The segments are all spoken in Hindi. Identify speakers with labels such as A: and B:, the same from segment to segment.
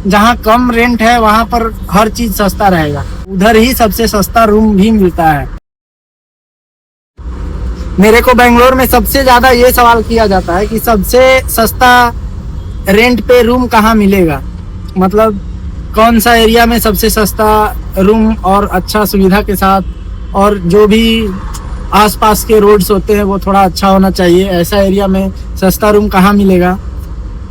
A: जहाँ कम रेंट है वहाँ पर हर चीज सस्ता रहेगा, उधर ही सबसे सस्ता रूम भी मिलता है। मेरे को बेंगलोर में सबसे ज्यादा ये सवाल किया जाता है कि सबसे सस्ता रेंट पे रूम कहाँ मिलेगा, मतलब कौन सा एरिया में सबसे सस्ता रूम और अच्छा सुविधा के साथ, और जो भी आसपास के रोड्स होते हैं वो थोड़ा अच्छा होना चाहिए, ऐसा एरिया में सस्ता रूम कहाँ मिलेगा।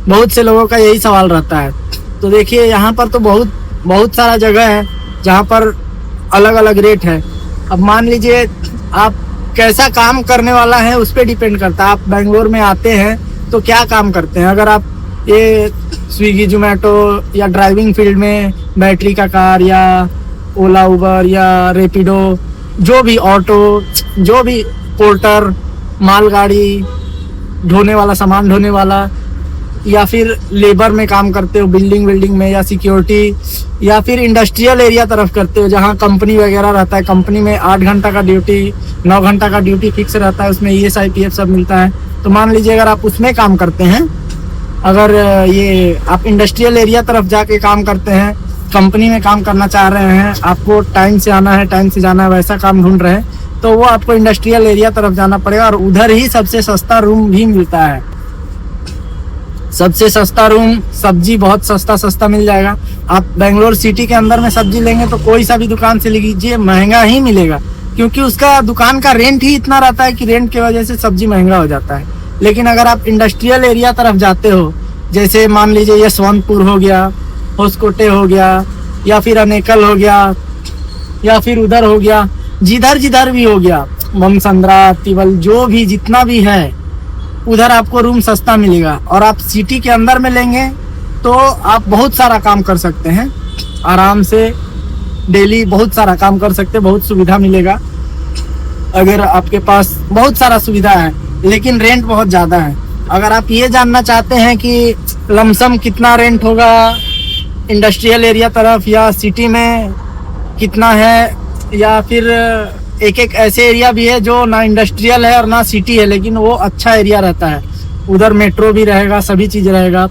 A: बहुत से लोगों का यही सवाल रहता है। तो देखिए यहाँ पर तो बहुत सारा जगह है जहाँ पर अलग अलग रेट है। अब मान लीजिए आप कैसा काम करने वाला है उस पर डिपेंड करता है। आप बेंगलोर में आते हैं तो क्या काम करते हैं। अगर आप ये स्विगी जोमेटो या ड्राइविंग फील्ड में बैटरी का कार या ओला उबर या रेपिडो, जो भी ऑटो, जो भी पोर्टर, मालगाड़ी ढोने वाला, सामान ढोने वाला, या फिर लेबर में काम करते हो बिल्डिंग में, या सिक्योरिटी, या फिर इंडस्ट्रियल एरिया तरफ करते हो जहाँ कंपनी वगैरह रहता है। कंपनी में 8 घंटा का ड्यूटी, 9 घंटा का ड्यूटी फिक्स रहता है, उसमें ESI PF सब मिलता है। तो मान लीजिए अगर आप उसमें काम करते हैं, अगर ये आप इंडस्ट्रियल एरिया तरफ जाके काम करते हैं, कंपनी में काम करना चाह रहे हैं, आपको टाइम से आना है टाइम से जाना है, वैसा काम ढूंढ रहे हैं, तो वो आपको इंडस्ट्रियल एरिया तरफ जाना पड़ेगा और उधर ही सबसे सस्ता रूम भी मिलता है। सबसे सस्ता रूम, सब्जी बहुत सस्ता मिल जाएगा। आप बेंगलोर सिटी के अंदर में सब्जी लेंगे तो कोई सा भी दुकान से लीजिए महंगा ही मिलेगा, क्योंकि उसका दुकान का रेंट ही इतना रहता है कि रेंट की वजह से सब्जी महंगा हो जाता है। लेकिन अगर आप इंडस्ट्रियल एरिया तरफ जाते हो, जैसे मान लीजिए यशवंतपुर हो गया, होसकोटे हो गया, या फिर अनेकल हो गया, या फिर उधर हो गया, जिधर भी हो गया, ममसंद्रा, तिवल, जो भी जितना भी है उधर आपको रूम सस्ता मिलेगा। और आप सिटी के अंदर में लेंगे तो आप बहुत सारा काम कर सकते हैं, आराम से डेली बहुत सारा काम कर सकते हैं, बहुत सुविधा मिलेगा। अगर आपके पास बहुत सारा सुविधा है लेकिन रेंट बहुत ज़्यादा है। अगर आप ये जानना चाहते हैं कि लमसम कितना रेंट होगा इंडस्ट्रियल एरिया तरफ या सिटी में कितना है, या फिर एक ऐसे एरिया भी है जो ना इंडस्ट्रियल है और ना सिटी है लेकिन वो अच्छा एरिया रहता है, उधर मेट्रो भी रहेगा, सभी चीज़ रहेगा।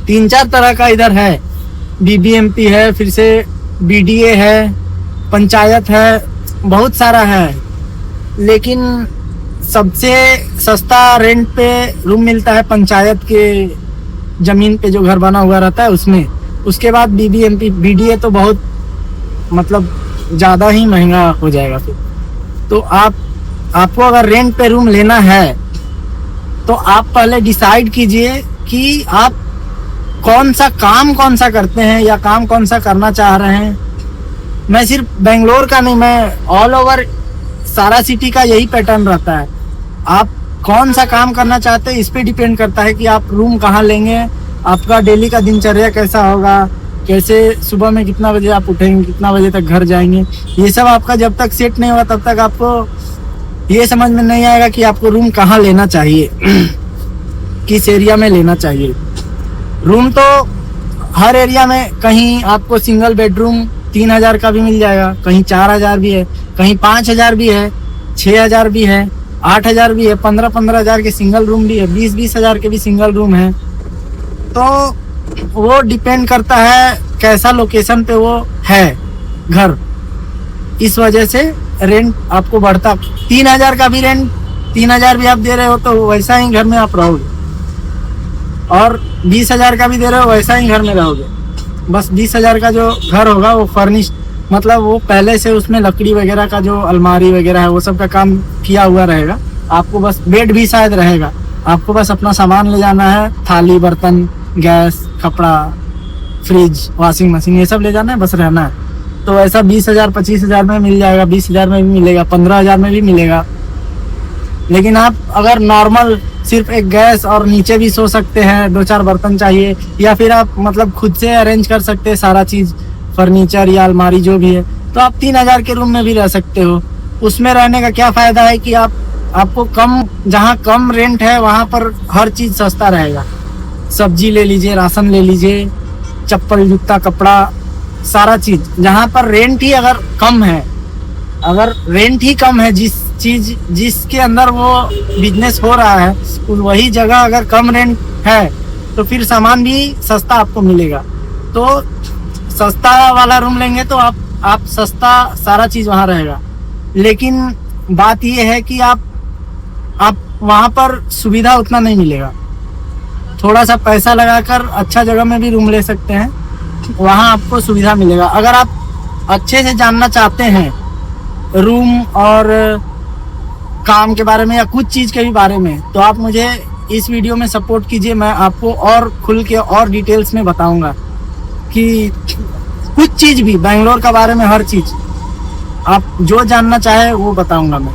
A: 3-4 तरह का इधर है, BBMP है, फिर से BDA है, पंचायत है, बहुत सारा है। लेकिन सबसे सस्ता रेंट पे रूम मिलता है पंचायत के ज़मीन पे जो घर बना हुआ रहता है उसमें। उसके बाद BBMP, BDA तो बहुत मतलब ज़्यादा ही महंगा हो जाएगा फिर। तो आपको अगर रेंट पे रूम लेना है तो आप पहले डिसाइड कीजिए कि आप कौन सा करते हैं या काम कौन सा करना चाह रहे हैं। मैं सिर्फ बेंगलोर का नहीं, मैं ऑल ओवर सारा सिटी का यही पैटर्न रहता है। आप कौन सा काम करना चाहते हैं इस पे डिपेंड करता है कि आप रूम कहाँ लेंगे, आपका डेली का दिनचर्या कैसा होगा, कैसे सुबह में कितना बजे आप उठेंगे, कितना बजे तक घर जाएंगे। ये सब आपका जब तक सेट नहीं होगा तब तक आपको ये समझ में नहीं आएगा कि आपको रूम कहाँ लेना चाहिए किस एरिया में लेना चाहिए। रूम तो हर एरिया में, कहीं आपको सिंगल बेडरूम 3,000 का भी मिल जाएगा, कहीं 4,000 भी है, कहीं 5,000 भी है, 6,000 भी है, 8,000 भी है, 15,000 के सिंगल रूम भी है, 20,000 के भी सिंगल रूम है। तो वो डिपेंड करता है कैसा लोकेशन पे वो है घर, इस वजह से रेंट आपको बढ़ता। 3,000 का भी रेंट, 3,000 भी आप दे रहे हो तो वैसा ही घर में आप रहोगे, और 20,000 का भी दे रहे हो वैसा ही घर में रहोगे। बस 20,000 का जो घर होगा वो फर्निश्ड, मतलब वो पहले से उसमें लकड़ी वगैरह का जो अलमारी वगैरह है वो सब का काम किया हुआ रहेगा। आपको बस बेड भी शायद रहेगा, आपको बस अपना सामान ले जाना है, थाली बर्तन, गैस, कपड़ा, फ्रिज, वॉशिंग मशीन, ये सब ले जाना है, बस रहना है। तो ऐसा 20,000 25,000 में मिल जाएगा, 20,000 में भी मिलेगा, 15,000 में भी मिलेगा। लेकिन आप अगर नॉर्मल सिर्फ एक गैस और नीचे भी सो सकते हैं, 2-4 बर्तन चाहिए, या फिर आप मतलब खुद से अरेंज कर सकते हैं सारा चीज़, फर्नीचर या अलमारी जो भी है, तो आप 3,000 के रूम में भी रह सकते हो। उसमें रहने का क्या फ़ायदा है कि आपको जहाँ कम रेंट है वहाँ पर हर चीज़ सस्ता रहेगा। सब्जी ले लीजिए, राशन ले लीजिए, चप्पल, जूता, कपड़ा, सारा चीज़। जहाँ पर रेंट ही अगर कम है, जिसके अंदर वो बिजनेस हो रहा है, वही जगह अगर कम रेंट है तो फिर सामान भी सस्ता आपको मिलेगा। तो सस्ता वाला रूम लेंगे तो आप सस्ता सारा चीज वहाँ रहेगा, लेकिन बात ये है कि आप वहाँ पर सुविधा उतना नहीं मिलेगा। थोड़ा सा पैसा लगाकर अच्छा जगह में भी रूम ले सकते हैं, वहाँ आपको सुविधा मिलेगा। अगर आप अच्छे से जानना चाहते हैं रूम और काम के बारे में या कुछ चीज़ के भी बारे में, तो आप मुझे इस वीडियो में सपोर्ट कीजिए। मैं आपको और खुल के और डिटेल्स में बताऊंगा कि कुछ चीज़ भी बेंगलोर के बारे में, हर चीज़ आप जो जानना चाहे वो बताऊंगा मैं।